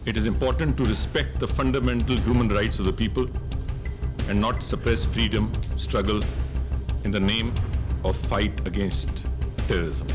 It is important to respect the fundamental human rights of the people and not suppress freedom, struggle in the name of fight against terrorism.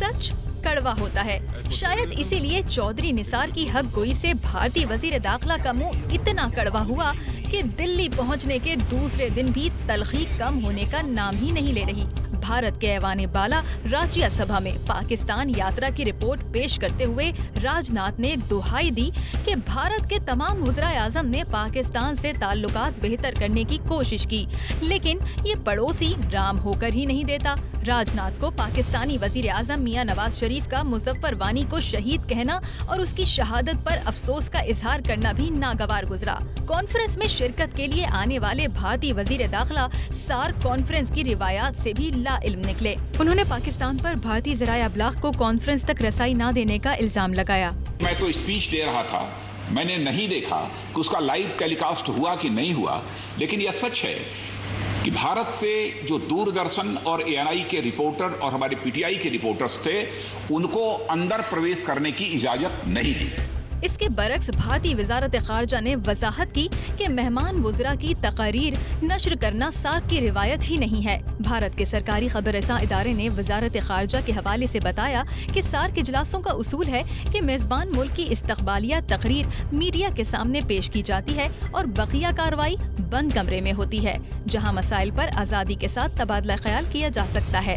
सच कड़वा होता है। शायद इसीलिए चौधरी निसार की हक गोई से भारतीय वजीर दाखिला का मुंह इतना कड़वा हुआ कि दिल्ली पहुंचने के दूसरे दिन भी तलखी कम होने का नाम ही नहीं ले रही। भारत के ऐवान बाला राज्यसभा में पाकिस्तान यात्रा की रिपोर्ट पेश करते हुए राजनाथ ने दुहाई दी कि भारत के तमाम वज़ीर आज़म ने पाकिस्तान से ताल्लुकात बेहतर करने की कोशिश की, लेकिन ये पड़ोसी राम होकर ही नहीं देता। राजनाथ को पाकिस्तानी वजीर आज़म मियां नवाज शरीफ का मुजफ्फर वानी को शहीद कहना और उसकी शहादत पर अफसोस का इजहार करना भी नागवार गुजरा। कॉन्फ्रेंस में शिरकत के लिए आने वाले भारतीय वजीर दाखिला सार्क कॉन्फ्रेंस की रिवायात से भी लाइल्म निकले। उन्होंने पाकिस्तान पर भारतीय ज़राए अबलाग को कॉन्फ्रेंस तक रसाई न देने का इल्जाम लगाया। मैं तो स्पीच दे रहा था, मैंने नहीं देखा कि उसका लाइव टेलीकास्ट हुआ कि नहीं हुआ, लेकिन यह सच है कि भारत से जो दूरदर्शन और एएनआई के रिपोर्टर और हमारे पीटीआई के रिपोर्टर्स थे, उनको अंदर प्रवेश करने की इजाजत नहीं दी। इसके बरक्स भारतीय वजारत खारजा ने वजाहत की कि मेहमान वज़रा की तकारीर नश्र करना सार्क की रिवायत ही नहीं है। भारत के सरकारी खबररसां इदारे ने वजारत खारजा के हवाले से बताया कि सार्क इजलासों का उसूल है कि मेजबान मुल्क की इस्तकबालिया तकरीर मीडिया के सामने पेश की जाती है और बकिया कार्रवाई बंद कमरे में होती है, जहाँ मसाइल पर आज़ादी के साथ तबादला ख्याल किया जा सकता है।